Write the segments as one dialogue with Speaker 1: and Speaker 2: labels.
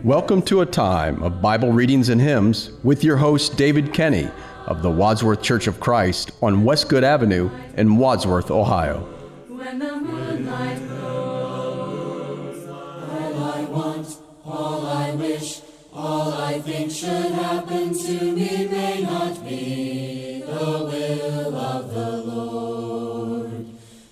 Speaker 1: Welcome to a time of Bible readings and hymns with your host, David Kenny of the Wadsworth Church of Christ on Westgood Avenue in Wadsworth, Ohio.
Speaker 2: When the moonlight grows, all I want, all I wish, all I think should happen to me may not be the will of the Lord.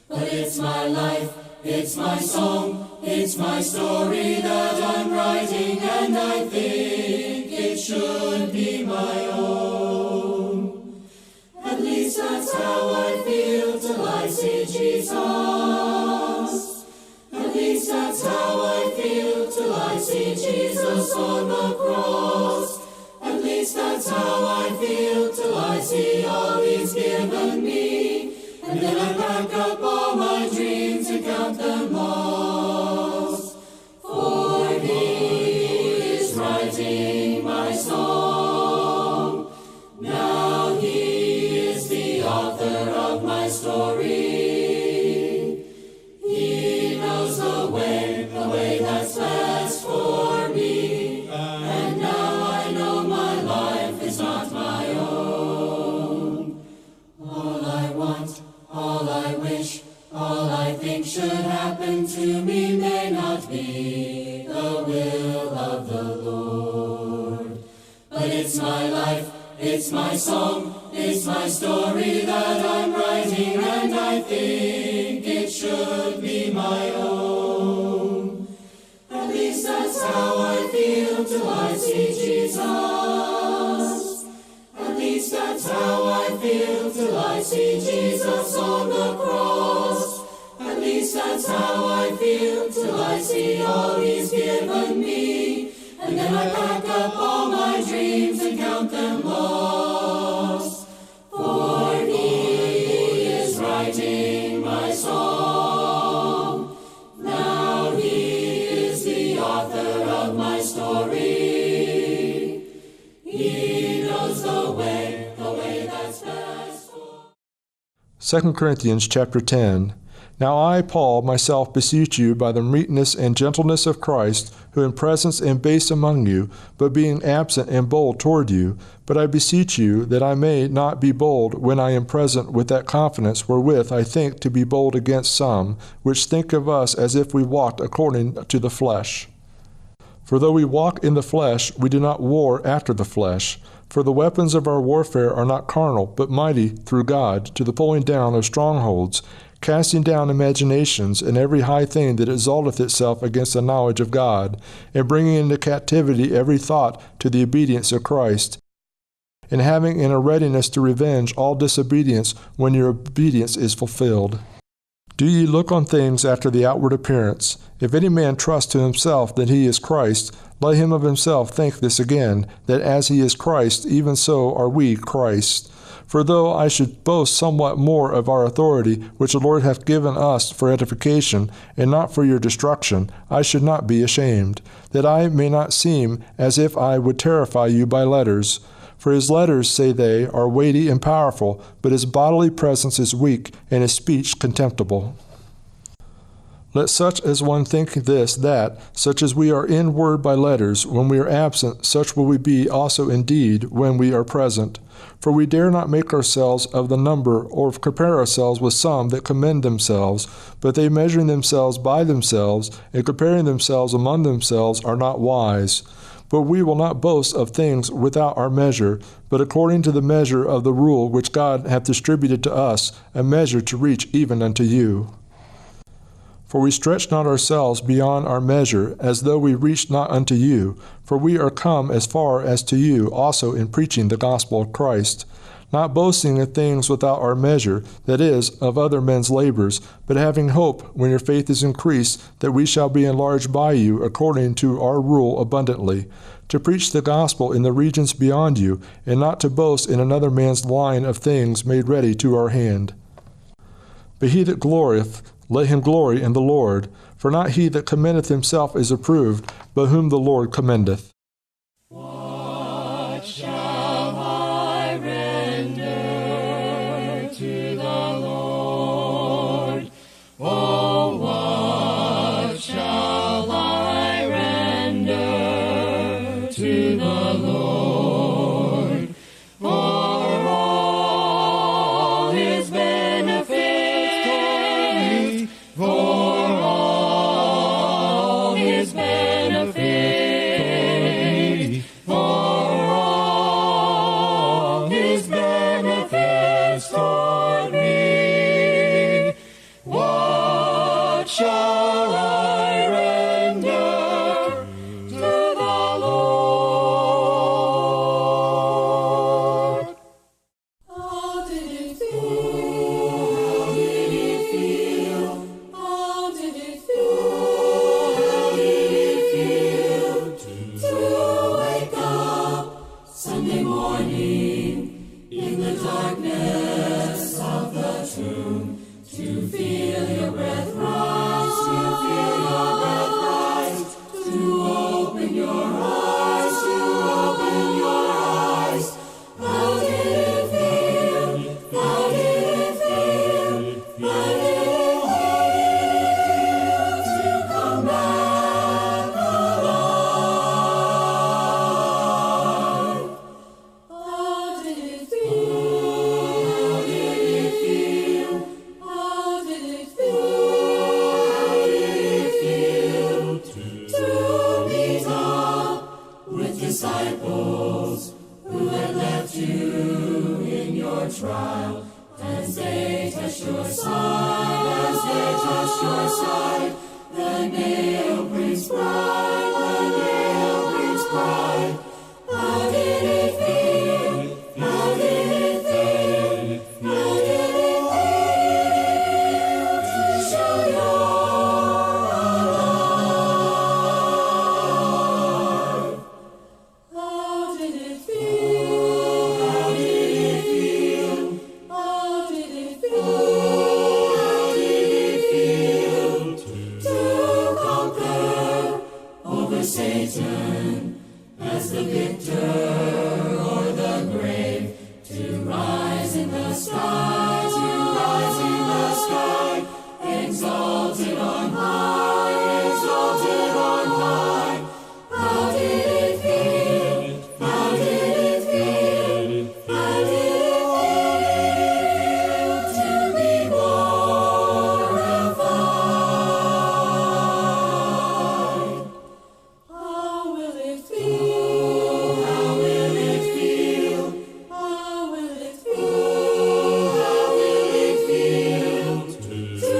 Speaker 2: But it's my life, it's my song, it's my story that I'm writing, and I think it should be my own. At least that's how I feel till I see Jesus. At least that's how I feel till I see Jesus on the cross. At least that's how I feel till I see all He's given me. And then I pack up all my dreams and count them lost. For He is writing my song. Now He is the author of my story. He knows the way that's best for me. And now I know my life is not my own. All I want, all I wish, all I think should happen to me may not be the will of the Lord. But it's my life, it's my song, it's my story that I'm writing, and I think it should be my own. At least that's how I feel till I see Jesus. At least that's how I feel till I see Jesus on the cross. At least that's how I feel till I see all He's given me. And then I pack up all my dreams and count them lost. For He is writing my song. Now He is the author of my story. He knows the way that's best for.
Speaker 3: 2 Corinthians chapter 10. Now I, Paul, myself beseech you by the meekness and gentleness of Christ, who in presence am base among you, but being absent am bold toward you. But I beseech you that I may not be bold when I am present with that confidence wherewith I think to be bold against some, which think of us as if we walked according to the flesh. For though we walk in the flesh, we do not war after the flesh. For the weapons of our warfare are not carnal, but mighty through God, to the pulling down of strongholds, casting down imaginations and every high thing that exalteth itself against the knowledge of God, and bringing into captivity every thought to the obedience of Christ, and having in a readiness to revenge all disobedience when your obedience is fulfilled. Do ye look on things after the outward appearance? If any man trust to himself that he is Christ, let him of himself think this again, that as he is Christ, even so are we Christ. For though I should boast somewhat more of our authority, which the Lord hath given us for edification, and not for your destruction, I should not be ashamed, that I may not seem as if I would terrify you by letters. For his letters, say they, are weighty and powerful, but his bodily presence is weak, and his speech contemptible. Let such as one think this, that, such as we are in word by letters, when we are absent, such will we be also in deed when we are present. For we dare not make ourselves of the number, or compare ourselves with some that commend themselves, but they measuring themselves by themselves, and comparing themselves among themselves, are not wise. But we will not boast of things without our measure, but according to the measure of the rule which God hath distributed to us, a measure to reach even unto you. For we stretch not ourselves beyond our measure, as though we reached not unto you, for we are come as far as to you also in preaching the gospel of Christ, not boasting of things without our measure, that is, of other men's labors, but having hope, when your faith is increased, that we shall be enlarged by you according to our rule abundantly, to preach the gospel in the regions beyond you, and not to boast in another man's line of things made ready to our hand. But he that glorieth, let him glory in the Lord. For not he that commendeth himself is approved, but whom the Lord commendeth.
Speaker 2: What shall I render to the Lord? Oh, what shall I render? to the Lord for all his benefits, for all his benefits, for all his benefits toward me. What shall I render to the Lord? How did it feel? How did it feel? How did it feel? How did it feel to wake up Sunday morning in the darkness of the tomb? To feel your breath rise, to feel your breath rise, to open your eyes, to open your eyes. How did it feel? How did it feel? How did it feel to come back alive? How did it feel? How did it feel? How did it feel to meet up with disciples who had left you in your trial? As they touched your side, as they touched your side, the nail brings pride, the nail brings pride. How did it feel? How did it feel? How did it feel to show you're alive? How did it feel? How did it feel? How did it feel? How did it feel to conquer over Satan as the victor o'er the grave? To rise in the sky, to rise in the sky, exalted on high, exalted on high. How did it feel? How did it feel? How did it feel to be glorified? How will it feel? How will it feel? How will it feel? How will it feel to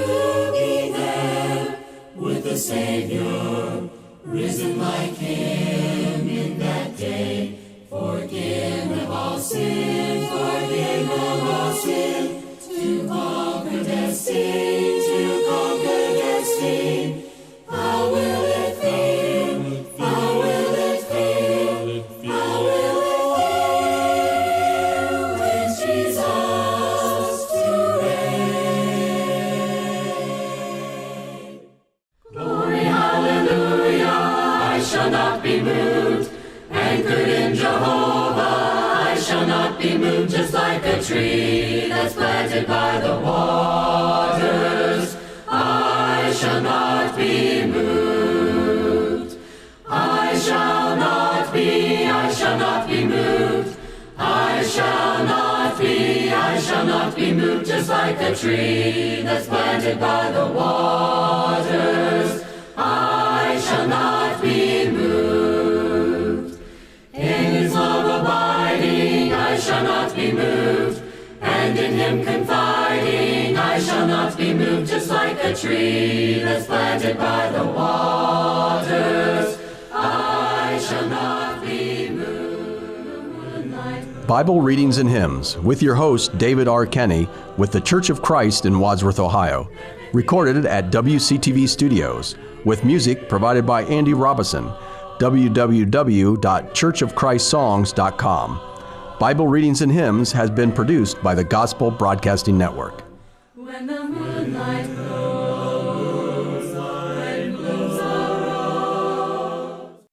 Speaker 2: be there with the Savior, risen like him in that day? Forgiven of all sin, forgiven of all sin, to conquer death's sting, to conquer death's sting. How will it feel? How will it feel? How will it feel with Jesus to reign? Glory, hallelujah, I shall not be moved. Anchored in Jehovah, I shall not be moved. Just like a tree that's planted by the waters, I shall not be moved. I shall not be moved. I shall not be moved. Just like a tree that's planted by the waters, I shall not be moved. In his love abiding, I shall not be moved. And in him confiding, I shall not be moved. Just like a tree that's planted by the waters, I shall not be moved.
Speaker 1: Bible Readings and Hymns with your host, David R. Kenny, with the Church of Christ in Wadsworth, Ohio. Recorded at WCTV Studios, with music provided by Andy Robison. www.churchofchristssongs.com. Bible Readings and Hymns has been produced by the Gospel Broadcasting Network.
Speaker 2: When the